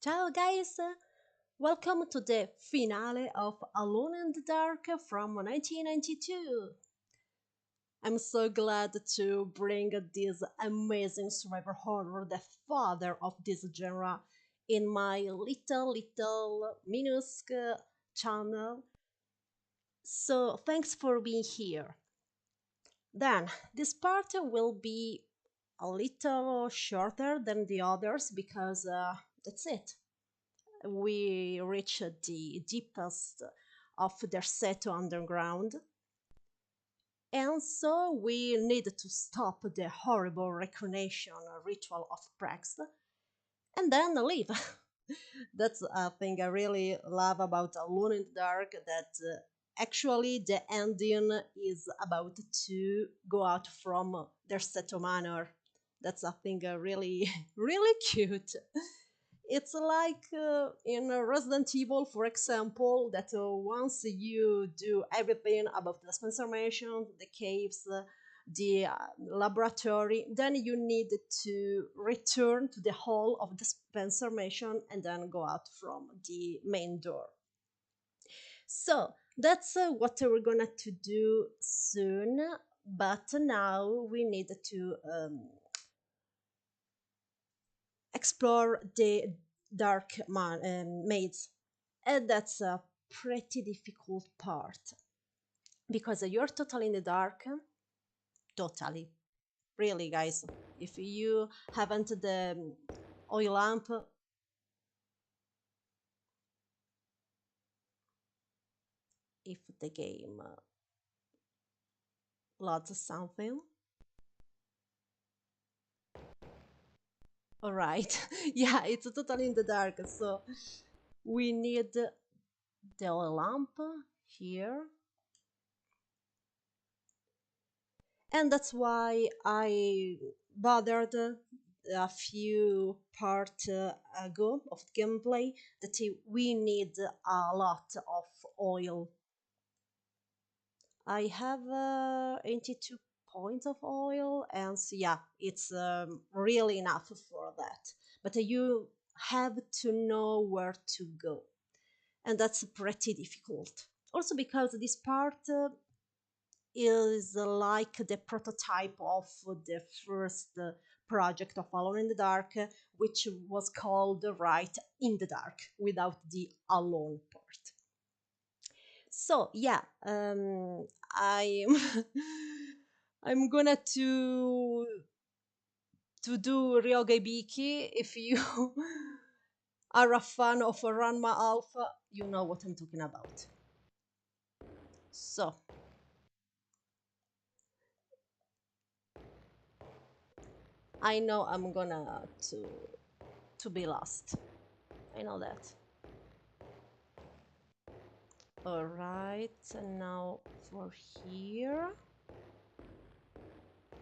Ciao guys! Welcome to the finale of Alone in the Dark from 1992. I'm so glad to bring this amazing survivor horror, the father of this genre, in my little minuscule channel. So thanks for being here. Then, this part will be a little shorter than the others because that's it. We reach the deepest of their Seto underground, and so we need to stop the horrible recognition ritual of Prax and then leave. That's a thing I really love about Alone in the Dark, that actually the ending is about to go out from their Seto manor. That's a thing really, really cute. It's like in Resident Evil, for example, that once you do everything about the Spencer Mansion, the caves, the laboratory, then you need to return to the hall of the Spencer Mansion and then go out from the main door. So that's what we're gonna to do soon. But now we need to explore the maze, and that's a pretty difficult part because you're totally in the dark, totally. Really, guys, if you haven't the oil lamp, if the game loads something. All right, yeah, it's totally in the dark, so we need the oil lamp here, and that's why I bothered a few part ago of gameplay that we need a lot of oil. I have 82 points of oil, and so yeah, it's really enough for that. But you have to know where to go, and that's pretty difficult. Also, because this part is like the prototype of the first project of Alone in the Dark, which was called Right in the Dark without the alone part. So yeah, I'm I'm gonna to do Ryoga Biki. If you are a fan of Ranma Alpha, you know what I'm talking about. So I know I'm gonna to be lost. I know that. Alright, and now for here.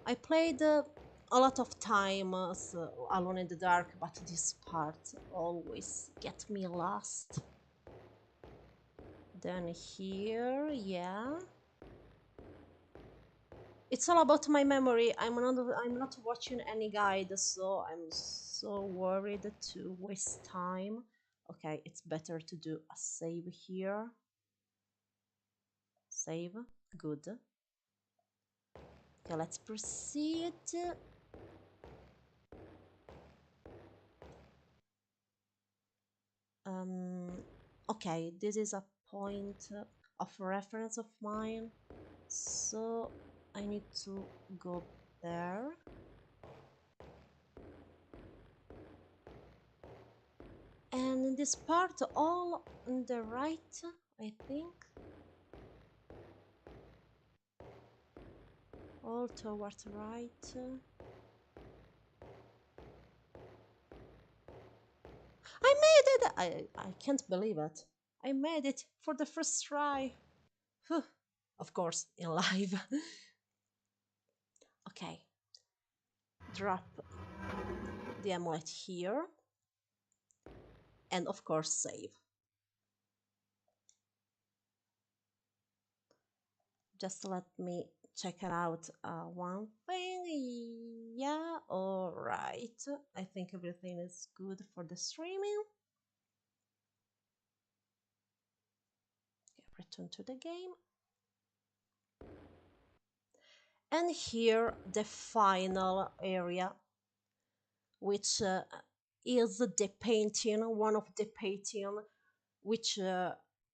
I played a lot of times Alone in the Dark, but this part always get me lost. Then here, yeah. It's all about my memory. I'm not watching any guide, so I'm so worried to waste time. Okay, it's better to do a save here. Save. Good. Okay, let's proceed. Um, okay, this is a point of reference of mine, so I need to go there. And in this part, all on the right, I think. All towards right. I made it! I can't believe it. I made it for the first try. Whew. Of course, in live. Okay. Drop the amulet here. And of course, save. Just let me check it out one thing. Yeah, all right. I think everything is good for the streaming. return to the game. And here the final area, which is the painting, one of the painting, which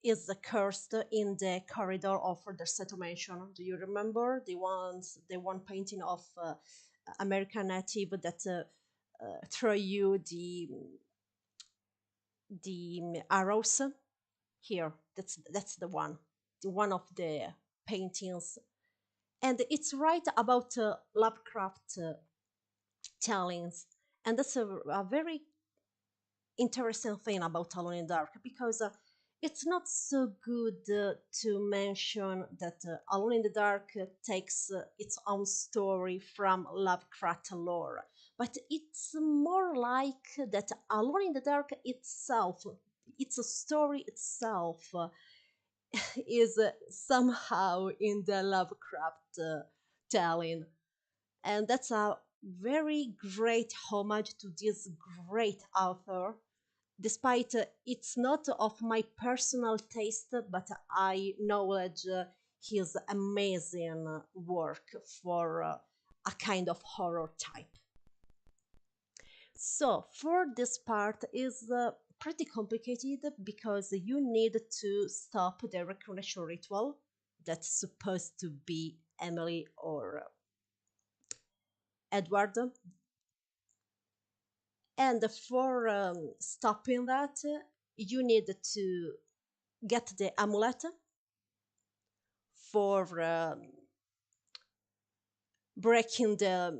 is cursed in the corridor of the settlement. Do you remember the one painting of American native that throw you the arrows? Here, that's the one of the paintings, and it's right about Lovecraft tellings, and that's a very interesting thing about Alone in the Dark, because it's not so good to mention that Alone in the Dark takes its own story from Lovecraft lore, but it's more like that Alone in the Dark itself, its story itself, is somehow in the Lovecraft telling, and that's a very great homage to this great author, despite it's not of my personal taste, but I acknowledge his amazing work for a kind of horror type. So for this part is pretty complicated, because you need to stop the recognition ritual that's supposed to be Emily or Edward. And for stopping that, you need to get the amulet for breaking the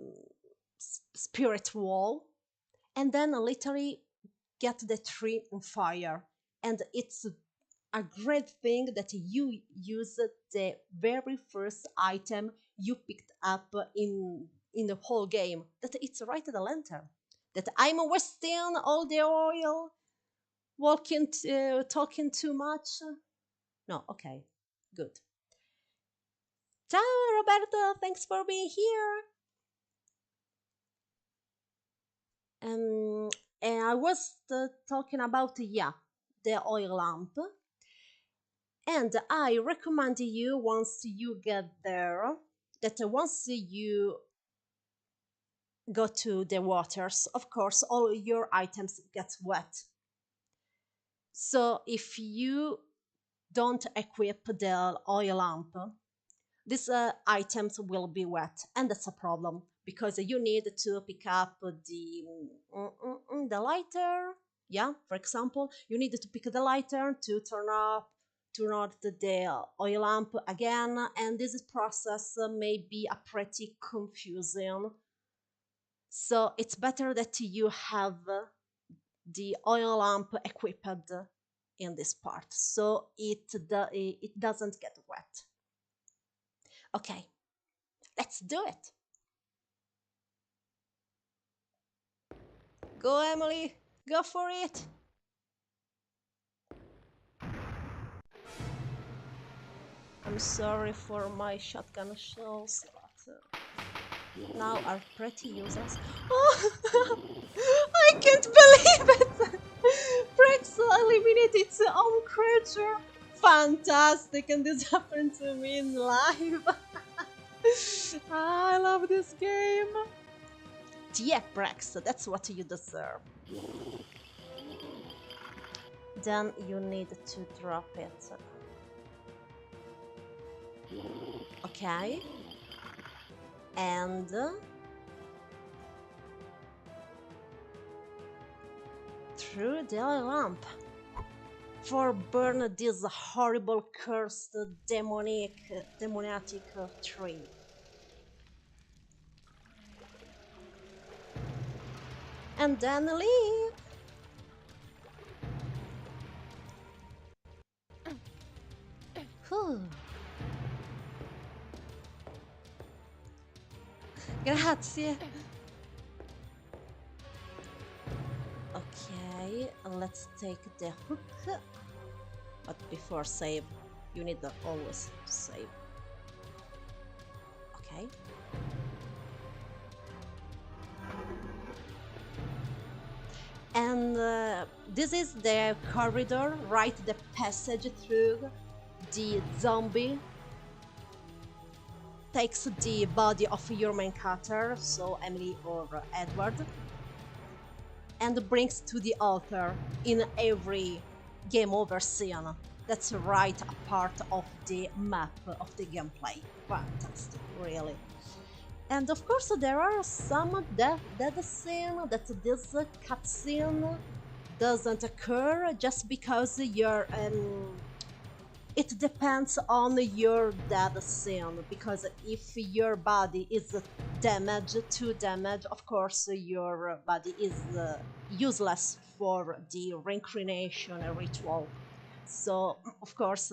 spirit wall, and then literally get the tree on fire. And it's a great thing that you use the very first item you picked up in the whole game, that it's right at the lantern, that I'm wasting all the oil talking too much. No, okay, good. Ciao, Roberto, thanks for being here. And I was talking about, the oil lamp. And I recommend you, once you get there, that once you go to the waters, of course, all your items get wet. So if you don't equip the oil lamp, these items will be wet, and that's a problem, because you need to pick up the lighter. Yeah, for example, you need to pick the lighter to turn on the oil lamp again, and this process may be a pretty confusing. So it's better that you have the oil lamp equipped in this part, so it doesn't get wet. Okay, let's do it. Go, Emily, go for it. I'm sorry for my shotgun shells, but now are pretty useless. Oh, I can't believe it! Prex eliminated its own creature. Fantastic, and this happened to me in live. I love this game. Yeah, Prex, that's what you deserve. Then you need to drop it. Okay. And through the lamp for burn this horrible cursed demoniac tree. And then leave. Whew. Grazie. Okay, let's take the hook. But before save, you need to always save. Okay. And this is the corridor, right? The passage through the zombie takes the body of your main character, so Emily or Edward, and brings to the altar in every game over scene. That's right, a part of the map of the gameplay. Fantastic, really. And of course, there are some death scene that this cutscene doesn't occur just because it depends on your death scene, because if your body is damaged, too damaged, of course your body is useless for the reincarnation ritual. So of course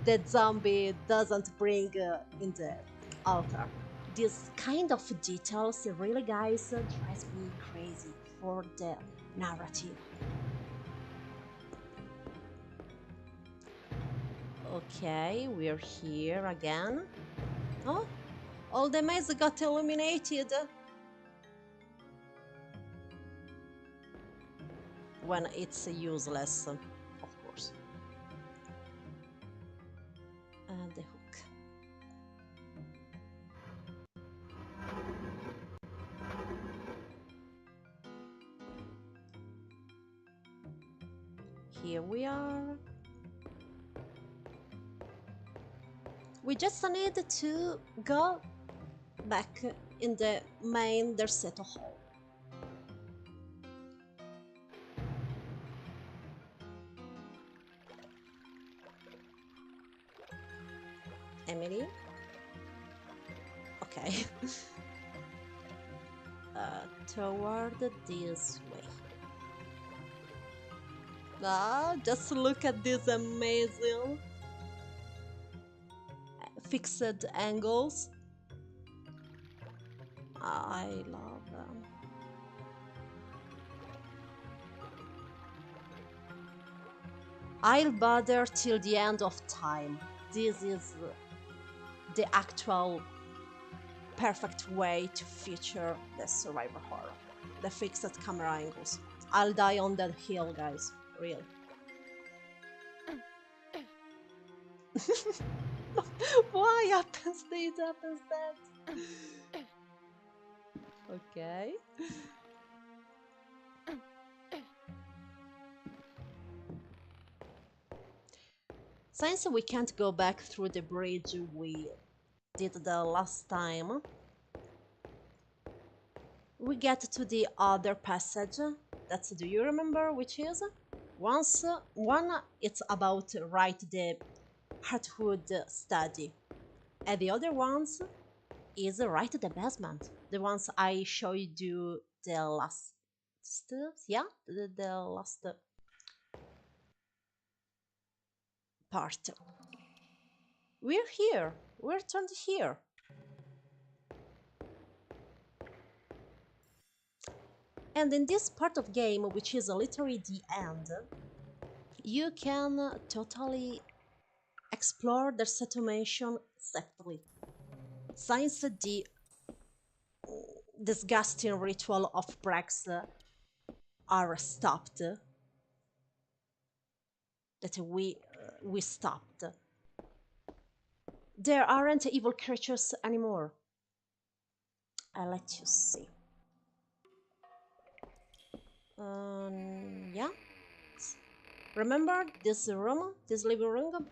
the zombie doesn't bring in the altar. This kind of details really, guys, drives me crazy for the narrative. Okay, we're here again. Oh, all the maze got illuminated. When it's useless, of course. And the hook. Here we are. We just need to go back in the main Derceto hall. Emily? Okay. Toward this way. Ah, just look at this amazing fixed angles. I love them. I'll bother till the end of time. This is the actual perfect way to feature the survivor horror. The fixed camera angles. I'll die on that hill, guys. Really. Why happens this, happens that? Okay. Since we can't go back through the bridge we did the last time, we get to the other passage. That's, do you remember which is? One, it's about write the Hearthood study, and the other ones is write the basement. The ones I showed you the last, yeah, the last part. We're here. We're turned here. And in this part of game, which is literally the end, you can totally explore the settlement safely. Since the disgusting ritual of Brex are stopped, that we stopped, there aren't evil creatures anymore. I'll let you see. Yeah. Remember this room, this living room?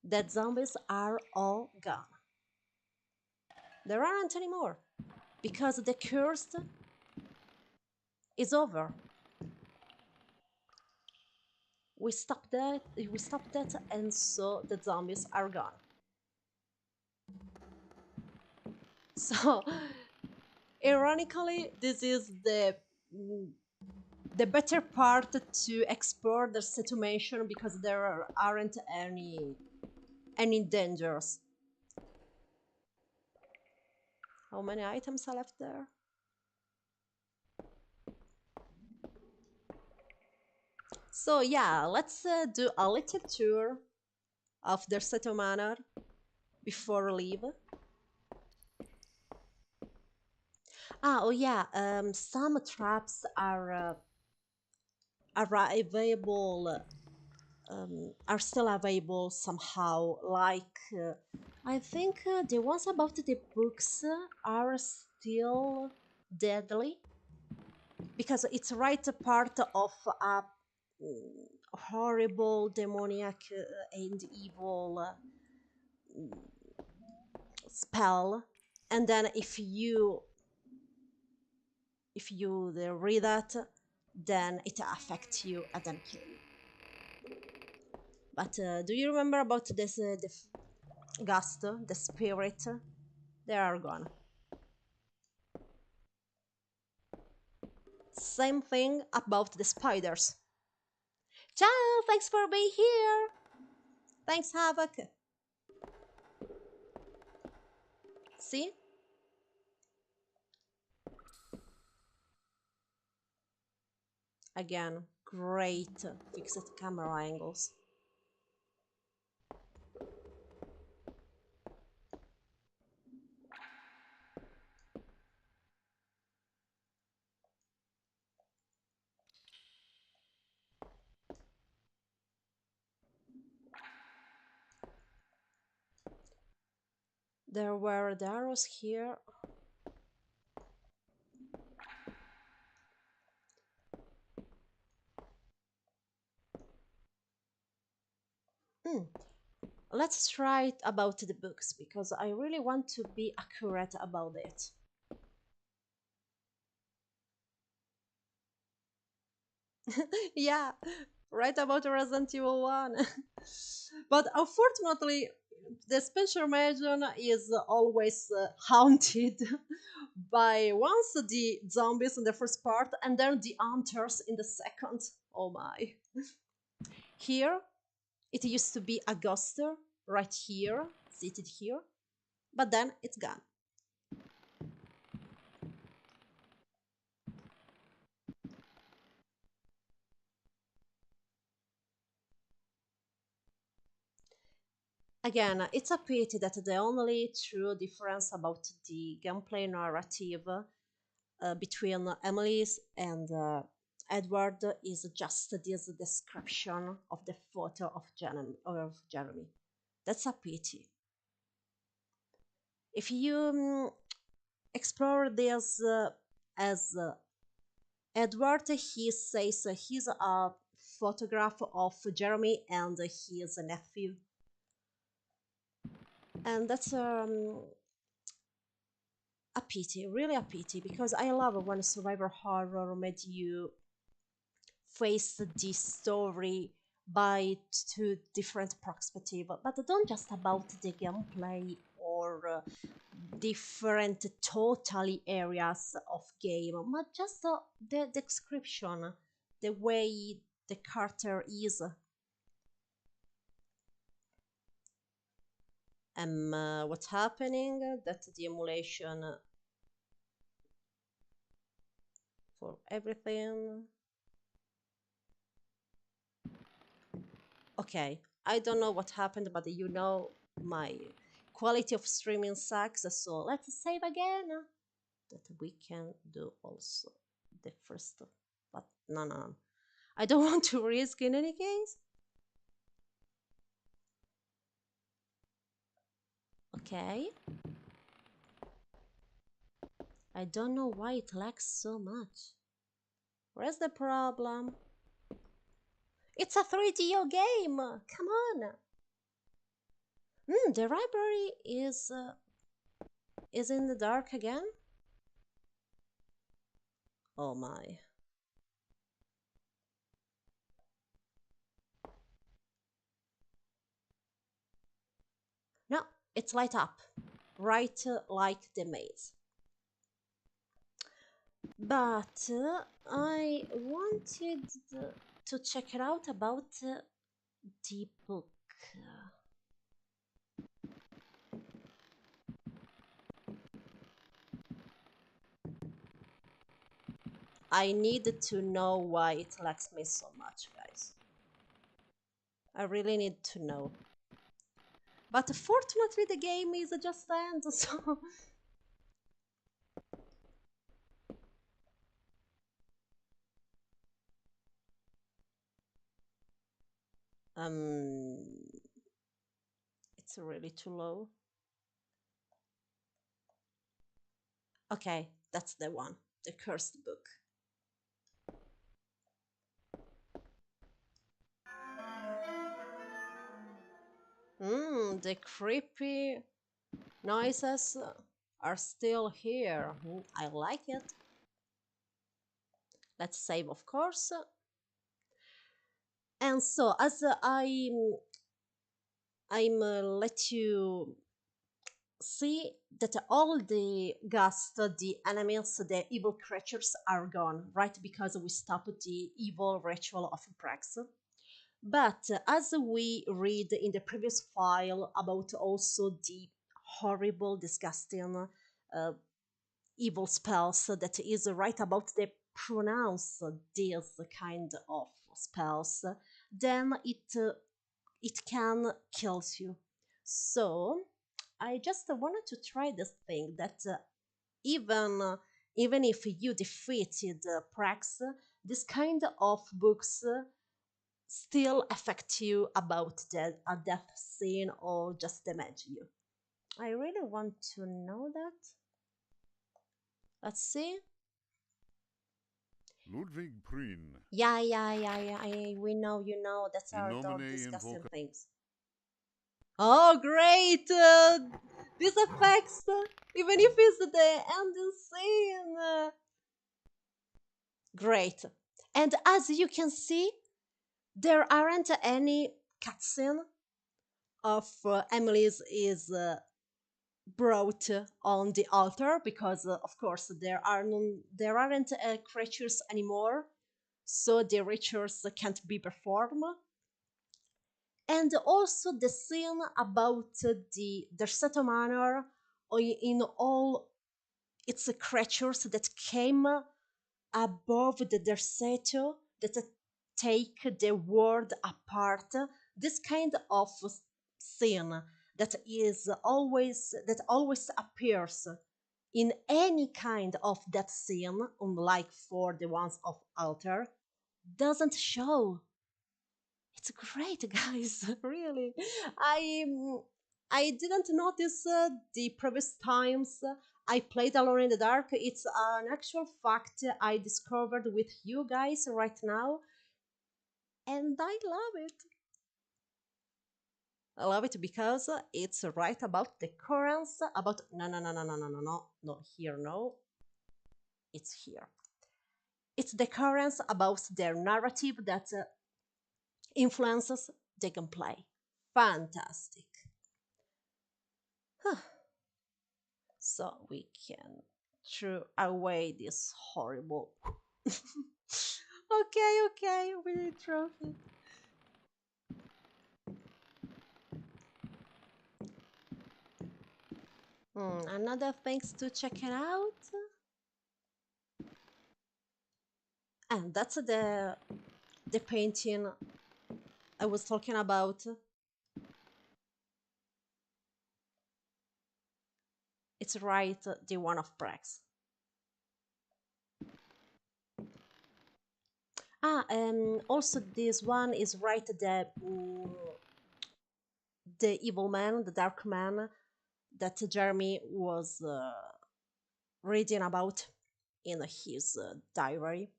Dead zombies are all gone. There aren't anymore, because the curse is over. We stopped that, and so the zombies are gone. So, ironically, this is the better part to explore the situation, because there aren't any dangers. How many items are left there? So yeah, let's do a little tour of the Seto Manor before we leave. Oh yeah, some traps are arrivable are still available somehow. Like, I think the ones about the books are still deadly because it's right a part of a horrible, demoniac, and evil spell. And then if you read that, then it affects you and then kill you. But do you remember about this the ghost, the spirit? They are gone. Same thing about the spiders. Ciao, thanks for being here. Thanks, Havoc. See? Again, great fixed camera angles. There were the arrows here. Hmm. Let's try it about the books because I really want to be accurate about it. Yeah, right about Resident Evil 1. But unfortunately, the Special Mansion is always haunted by once the zombies in the first part and then the hunters in the second. Oh my. Here, it used to be a ghost right here, seated here, but then it's gone. Again, it's a pity that the only true difference about the gameplay narrative between Emily's and Edward is just this description of the photo of Jeremy. That's a pity. If you explore this as Edward, he says he's a photograph of Jeremy and his nephew. And that's a pity, really a pity, because I love when survivor horror made you face the story by two different perspectives, but don't just about the gameplay or different totally areas of game, but just the description, the way the character is. What's happening? That the emulation for everything. Okay, I don't know what happened, but my quality of streaming sucks, so let's save again. That we can do also the first, but no, no, no. I don't want to risk in any case. Okay. I don't know why it lags so much. Where's the problem? It's a 3DO game! Come on! The library is in the dark again? Oh my. No, it's light up. Right like the maze. But I wanted to check it out about the book. I need to know why it lags me so much, guys. I really need to know. But fortunately, the game is just end, so. Um, it's really too low. Okay, that's the one. The cursed book. The creepy noises are still here. I like it. Let's save, of course. And so, as I'm let you see that all the ghosts, the enemies, the evil creatures are gone, right? Because we stopped the evil ritual of Prax. But as we read in the previous file about also the horrible, disgusting, evil spells that is right about the pronounce these kind of spells, then it can kills you. So I just wanted to try this thing that even even if you defeated Prax, this kind of books still affect you about a death scene or just damage you. I really want to know that. Let's see. Ludwig Prien, Yeah. We know, that in are nomine the disgusting invoca. things. Oh, great! These effects, even if it's the ending scene. Great. And as you can see, there aren't any cutscene of Emily's is brought on the altar because, of course, there aren't creatures anymore, so the rituals can't be performed. And also the scene about the Seto Manor in all its creatures that came above the Derceto that take the world apart. This kind of scene that always appears in any kind of that scene, unlike for the ones of altar, doesn't show. It's great, guys. Really, I um, I didn't notice the previous times I played Alone in the Dark. It's an actual fact I discovered with you guys right now, and I love it. I love it because it's right about the currents. About no, here no, it's here. It's the currents about their narrative that influences the gameplay. Fantastic. So we can throw away this horrible. Okay, we throw it. Another things to check it out, and that's the painting I was talking about. It's right, the one of Prax. Also this one is right the evil man, the dark man that Jeremy was reading about in his diary.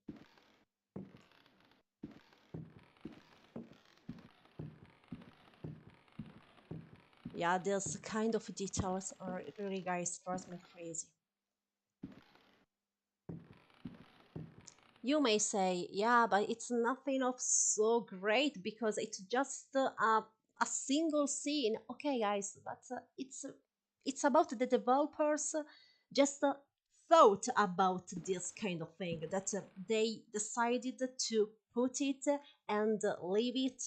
Yeah, this kind of details are really, guys, drives me crazy. You may say, yeah, but it's nothing of so great because it's just a single scene. Okay, guys, but it's about the developers just thought about this kind of thing that they decided to put it and leave it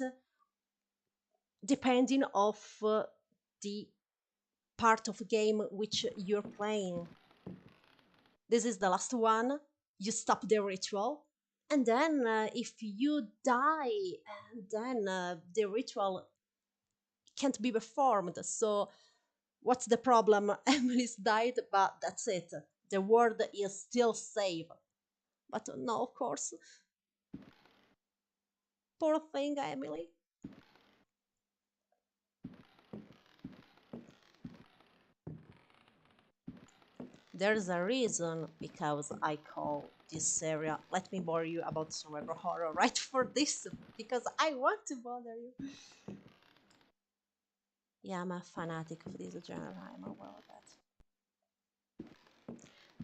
depending of the part of game which you're playing. This is the last one. You stop the ritual, and then if you die, then the ritual can't be performed. So what's the problem? Emily's died, but that's it. The world is still safe. But no, of course, poor thing, Emily. There's a reason because I call this area. Let me bore you about survival horror right for this because I want to bother you. Yeah, I'm a fanatic of this genre. I'm aware of that.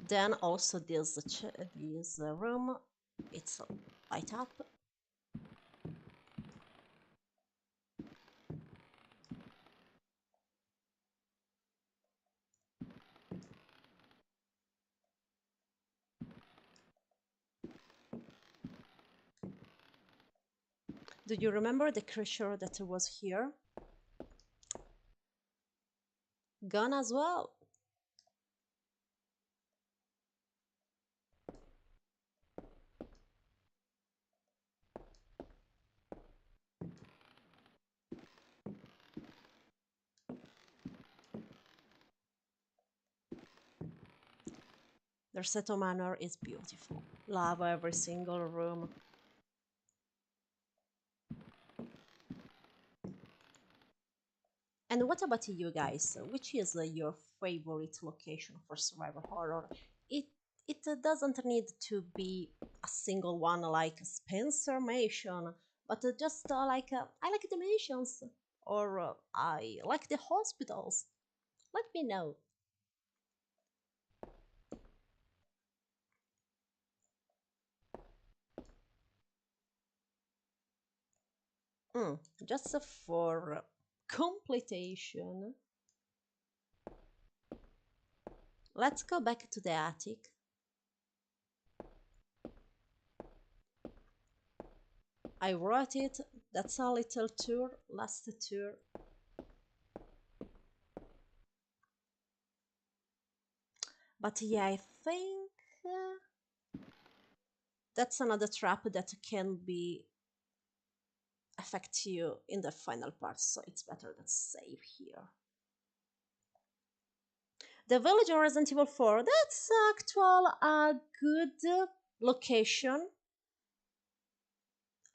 Then also this room, it's light up. Do you remember the creature that was here? Gone as well. Their seto manor is beautiful. Love every single room. And what about you guys? Which is your favorite location for survival horror? It it doesn't need to be a single one like Spencer Mansion, but just like I like the mansions or I like the hospitals. Let me know. Mm, just for completion, let's go back to the attic. I wrote it. That's a little tour, last tour. But yeah, I think that's another trap that can be affect you in the final part, so it's better to save here. The village on Resident Evil 4, that's actual a good location.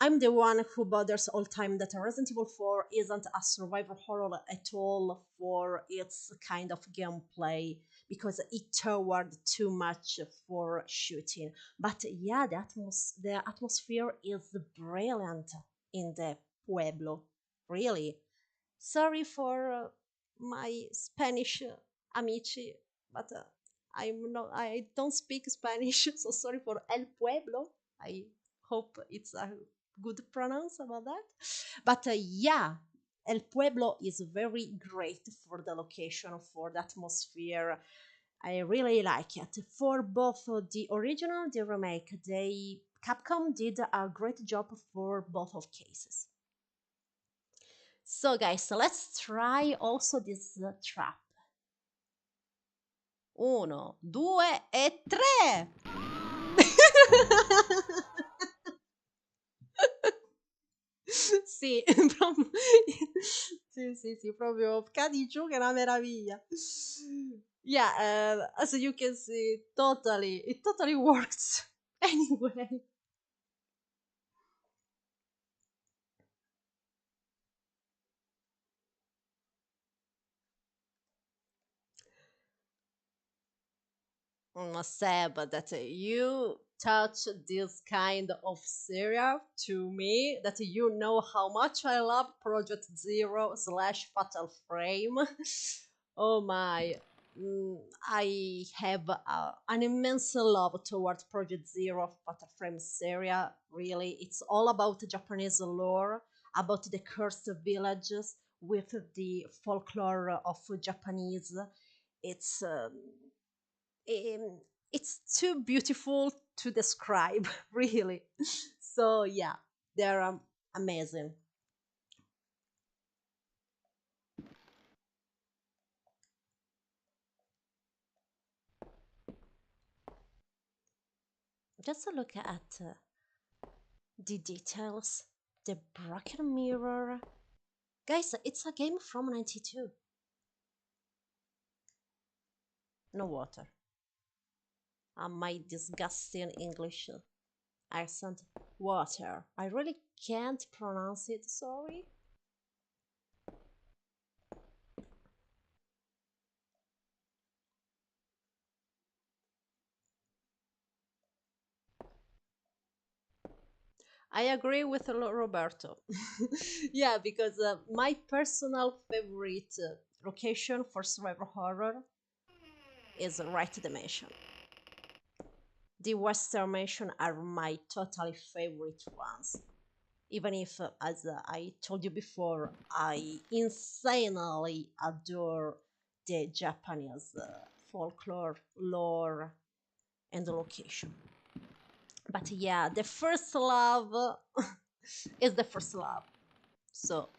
I'm the one who bothers all time that Resident Evil 4 isn't a survival horror at all for its kind of gameplay because it toward too much for shooting. But yeah, the atmosphere is brilliant in the pueblo. Really. Sorry for my Spanish amici, but I don't speak Spanish, so sorry for El Pueblo. I hope it's a good pronounce about that. But yeah, El Pueblo is very great for the location, for the atmosphere. I really like it. For both the original, the remake, they Capcom did a great job for both of cases. So guys, so let's try also this trap. Uno, due e tre! Sì, proprio... sì, proprio cadi giù che è una meraviglia. Yeah, as you can see, it totally works. Anyway. Seb, that you touch this kind of serial to me, that you know how much I love Project Zero slash Fatal Frame. Oh my. I have an immense love towards Project Zero Fatal Frame serial. Really, it's all about Japanese lore, about the cursed villages with the folklore of Japanese. It's um, it's too beautiful to describe, really. So yeah, they're amazing. Just a look at the details, the broken mirror. Guys, it's a game from 92. No water. My disgusting English accent. Water. I really can't pronounce it, sorry. I agree with Roberto. Yeah, because my personal favorite location for survival horror is Right Dimension. The Western Mansion are my totally favorite ones. Even if, as I told you before, I insanely adore the Japanese folklore, lore, and the location. But yeah, the first love is the first love. So,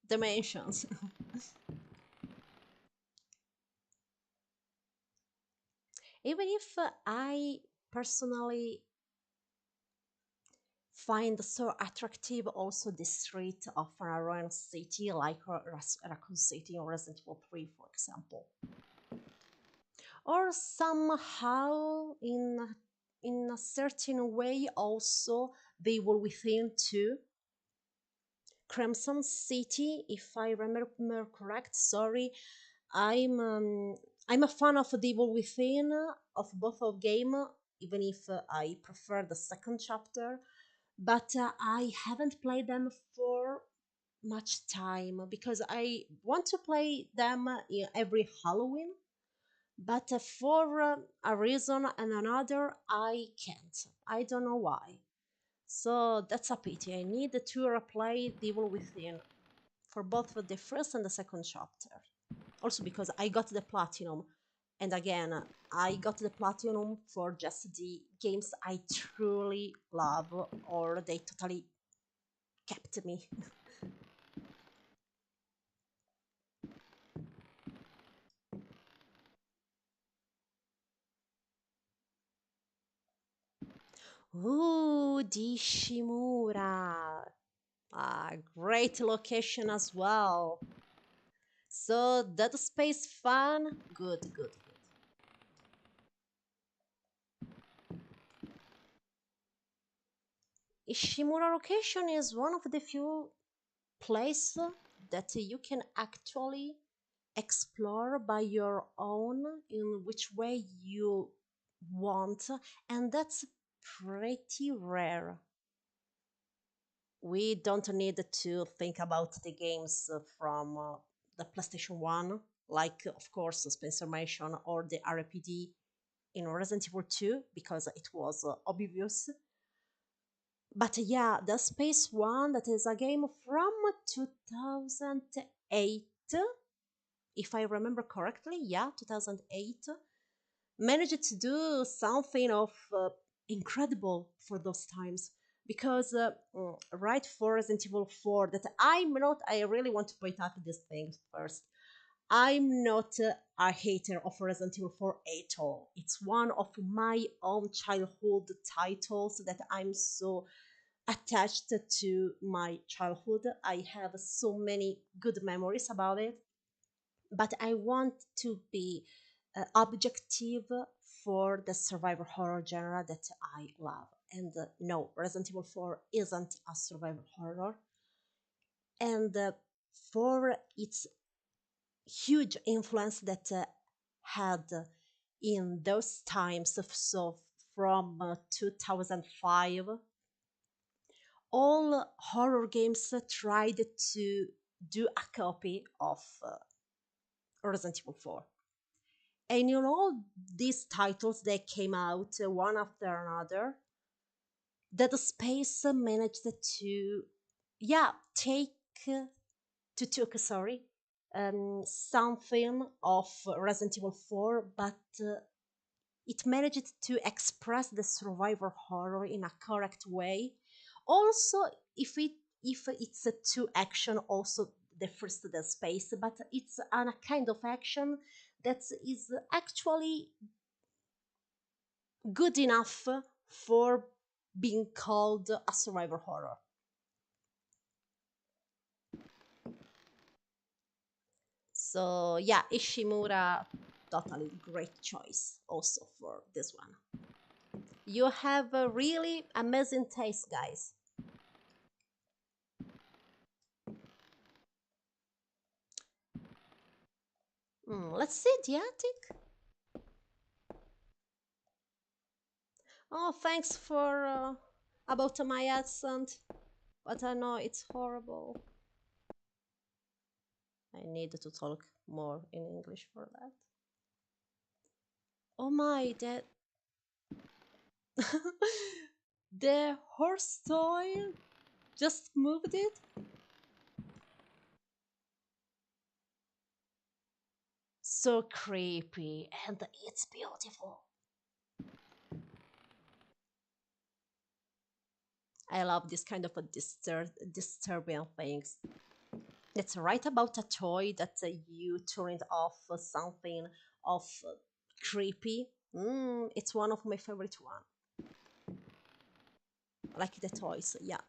dimensions. Even if I personally find so attractive also the street of a ruined city like Raccoon City in Resident Evil 3, for example. Or somehow in a certain way also they were within too. Crimson City, if I remember correct. Sorry, I'm um, I'm a fan of The Evil Within of both of game, even if I prefer the second chapter. But I haven't played them for much time because I want to play them every Halloween. But for a reason and another, I can't. I don't know why. So that's a pity. I need to replay The Evil Within for both the first and the second chapter. Also because I got the platinum. And again, I got the platinum for just the games I truly love or they totally kept me. Ooh, Dishimura. Ah, great location as well. So Dead Space fan, good, good, good. Ishimura location is one of the few places that you can actually explore by your own in which way you want, and that's pretty rare. We don't need to think about the games from the PlayStation 1, like, of course, Spencer mentioned, or the RPD in Resident Evil 2, because it was obvious. But yeah, the Space One, that is a game from 2008, if I remember correctly. Yeah, 2008. Managed to do something of incredible for those times. Because right for Resident Evil 4, that I'm not, I really want to point out this thing first. I'm not a hater of Resident Evil 4 at all. It's one of my own childhood titles that I'm so attached to my childhood. I have so many good memories about it, but I want to be objective for the survival horror genre that I love. And no, Resident Evil 4 isn't a survival horror. And for its huge influence that had in those times, so from 2005, all horror games tried to do a copy of Resident Evil 4. And you know, these titles that came out one after another, Dead Space managed to, yeah, take, to took, sorry, something of Resident Evil 4, but it managed to express the survivor horror in a correct way. Also, if it if it's a two action, also the first Dead Space, but it's a kind of action that is actually good enough for being called a survivor horror. So yeah, Ishimura, totally great choice also for this one. You have a really amazing taste, guys. Let's see the attic. Oh, thanks for. about my accent, but I know it's horrible. I need to talk more in English for that. Oh my, that the horse toy just moved it. So creepy, and it's beautiful. I love this kind of a disturbing things. It's right about a toy that you turned off something of creepy. It's one of my favorite one. Like the toys, yeah.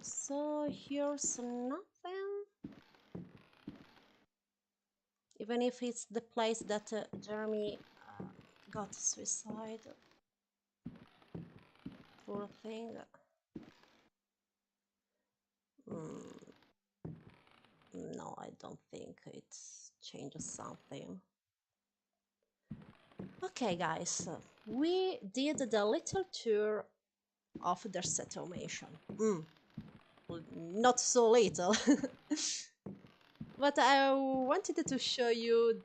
So here's nothing. Even if it's the place that Jeremy got suicide. Poor thing. Mm, no, I don't think it changes something. Okay, guys, we did the little tour of the set automation. Not so little. But I wanted to show you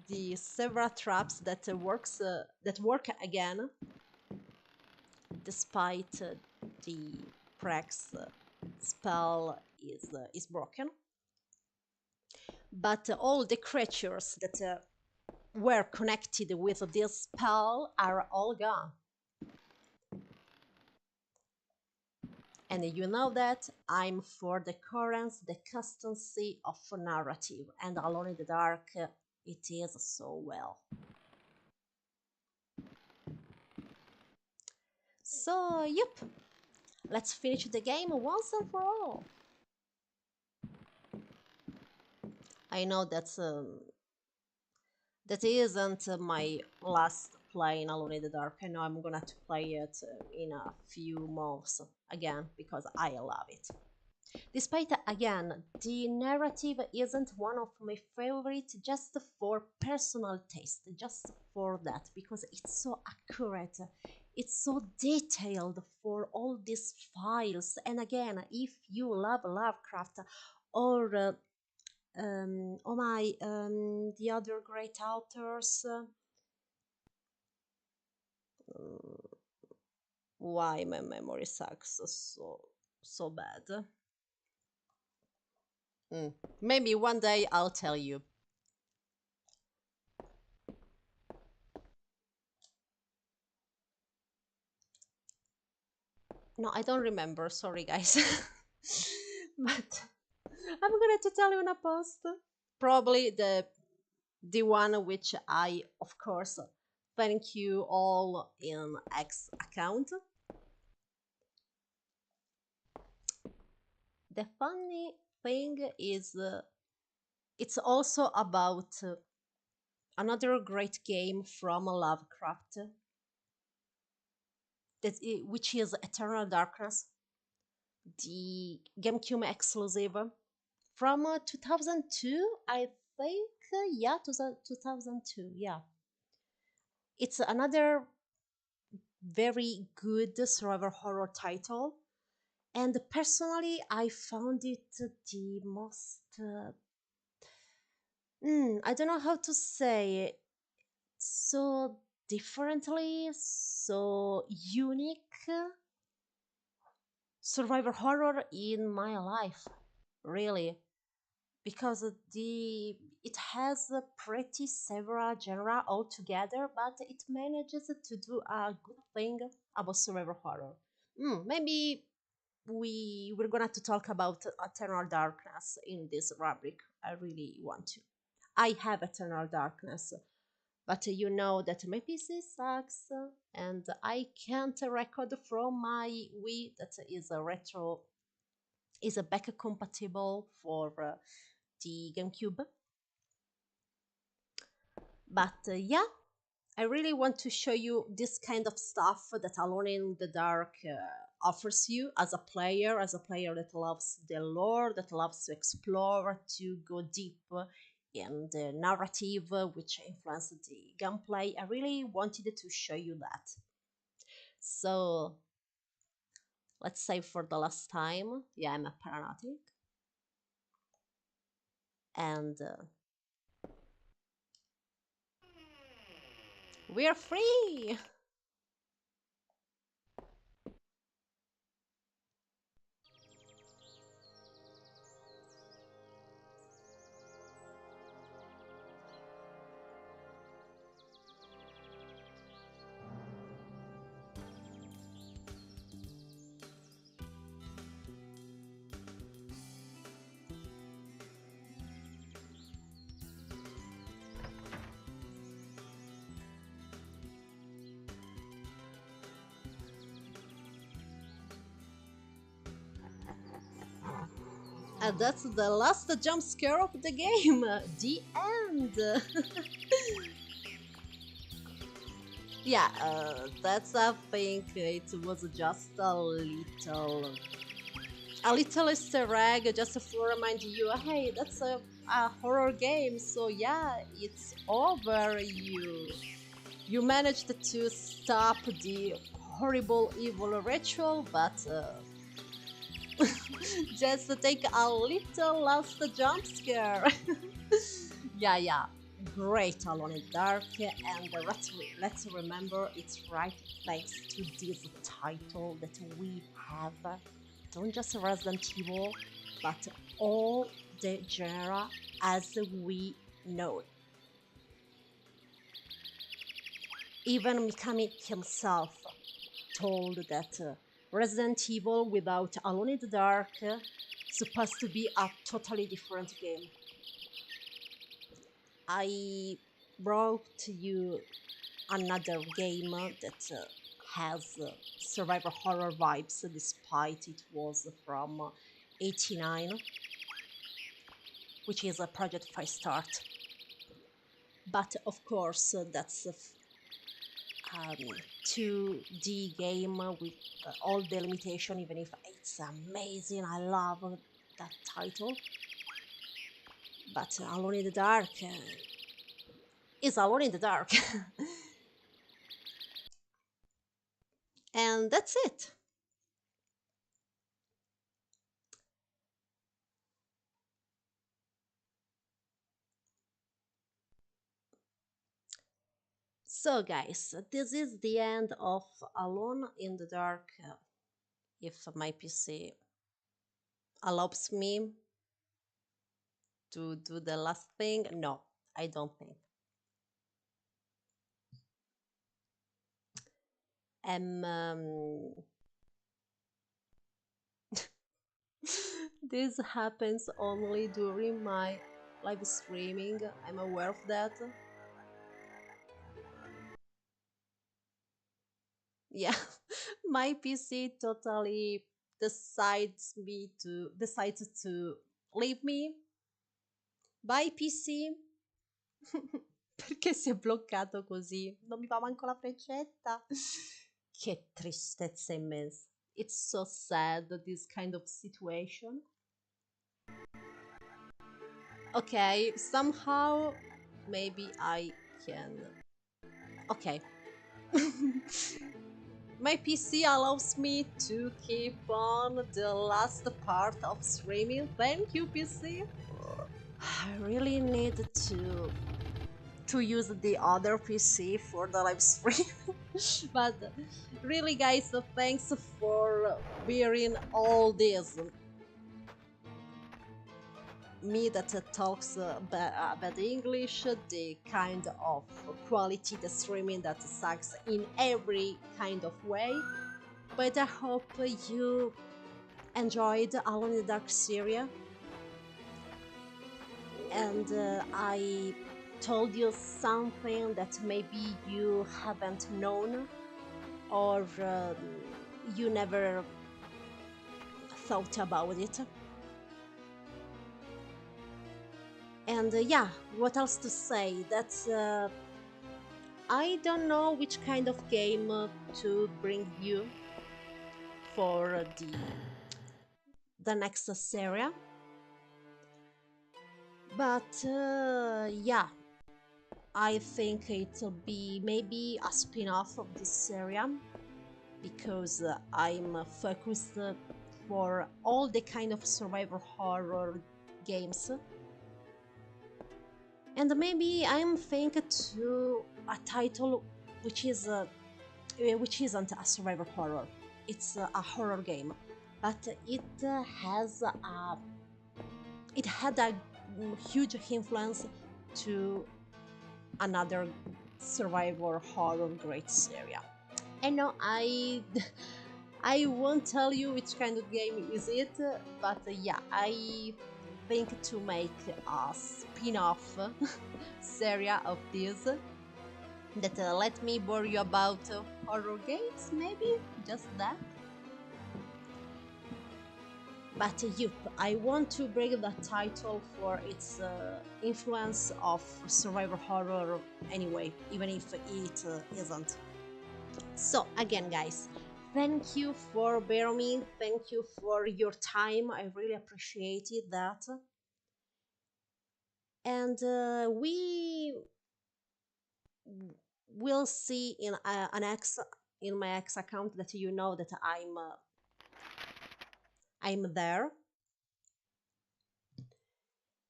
the several traps that work again despite the Prex spell is broken. But all the creatures that were connected with this spell are all gone. And you know that I'm for the currents, the constancy of narrative, and Alone in the Dark, it is so well. So, yep, let's finish the game once and for all. I know that isn't my last play in Alone in the Dark. I know I'm gonna to play it in a few months again because I love it. Despite again, the narrative isn't one of my favorites just for personal taste, just for that, because it's so accurate, it's so detailed for all these files. And again, if you love Lovecraft or oh my, the other great authors, why my memory sucks so bad. Maybe one day I'll tell you. No, I don't remember. Sorry, guys. But I'm going to tell you in a post. Probably the one which I, of course, thank you all in X account. The funny thing is, it's also about another great game from Lovecraft, which is Eternal Darkness, the GameCube exclusive from 2002, I think. Yeah, 2002. Yeah, it's another very good survivor horror title, and personally, I found it the most. I don't know how to say it. So differently, so unique survivor horror in my life, really, because it has a pretty several genre altogether, but it manages to do a good thing about survivor horror. Maybe we're gonna to talk about Eternal Darkness in this rubric. I really want to. I have Eternal Darkness, but you know that my PC sucks, and I can't record from my Wii that is a retro, is a back compatible for the GameCube. But yeah, I really want to show you this kind of stuff that Alone in the Dark offers you as a player that loves the lore, that loves to explore, to go deep in the narrative which influenced the gameplay. I really wanted to show you that. So let's say for the last time, yeah, I'm a paranatic, and we're free. And that's the last jump scare of the game. The end. Yeah, that's I think it was just a little Easter egg just to remind you, hey, that's a horror game, so yeah, it's over. You managed to stop the horrible evil ritual, but just to take a little last jump scare. Yeah, yeah. Great Alone in the Dark, and let's remember it's right thanks to this title that we have don't just Resident Evil, but all the genre as we know it. Even Mikami himself told that Resident Evil without Alone in the Dark supposed to be a totally different game. I brought you another game that has survivor horror vibes despite it was from 89, which is a Project Five Start. But of course, that's a 2D game with all the limitation, even if it's amazing. I love that title. But Alone in the Dark is Alone in the Dark. And that's it. So, guys, this is the end of Alone in the Dark. If my PC allows me to do the last thing, no, I don't think. This happens only during my live streaming. I'm aware of that. Yeah, my PC totally decides to leave me. Bye PC. Perché si è bloccato così? Non mi fa manco la freccetta. Che tristezza immensa. It's so sad, this kind of situation. Okay, somehow maybe I can. Okay. My PC allows me to keep on the last part of streaming. Thank you, PC. I really need to use the other PC for the live stream. But really, guys, thanks for bearing all this. Me that talks bad English, the kind of quality, the streaming that sucks in every kind of way. But I hope you enjoyed Alone in the Dark series, and I told you something that maybe you haven't known or you never thought about it. And yeah, what else to say? That's I don't know which kind of game to bring you for the next series. But yeah, I think it'll be maybe a spin-off of this series because I'm focused for all the kind of survival horror games, and maybe I'm thinking to a title which is which isn't a survival horror. It's a horror game, but it had a huge influence to another survival horror great series. And no, I won't tell you which kind of game is it, but yeah, I think to make a spin-off series of this that let me bore you about horror games, maybe just that. But yup, I want to bring the title for its influence of survival horror anyway, even if it isn't. So again, guys, thank you for bearing me. Thank you for your time. I really appreciated that. And we will see in an X in my X account that you know that I'm there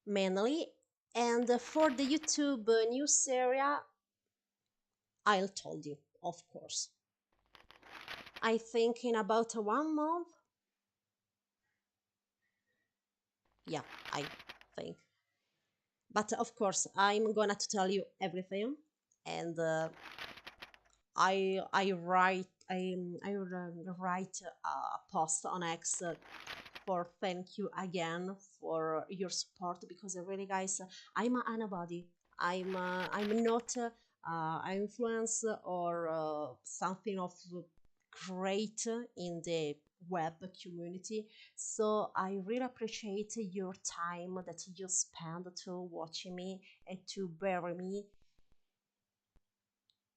mainly. And for the YouTube news area, I'll told you, of course. I think in about 1 month. Yeah, I think. But of course, I'm gonna to tell you everything, and I write a post on X for thank you again for your support because really, guys, I'm a nobody. I'm not influence or something of great in the web community. So I really appreciate your time that you spend to watching me and to bear me,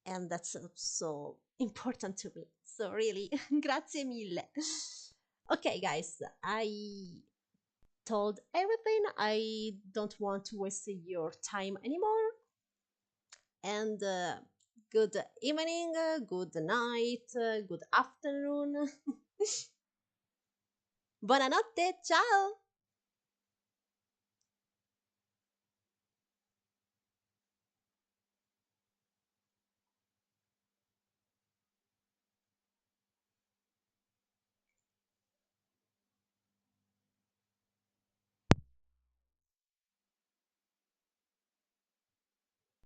and that's so important to me. So really, grazie mille. Okay, guys, I told everything. I don't want to waste your time anymore. And good evening, good night, good afternoon. Buonanotte, ciao!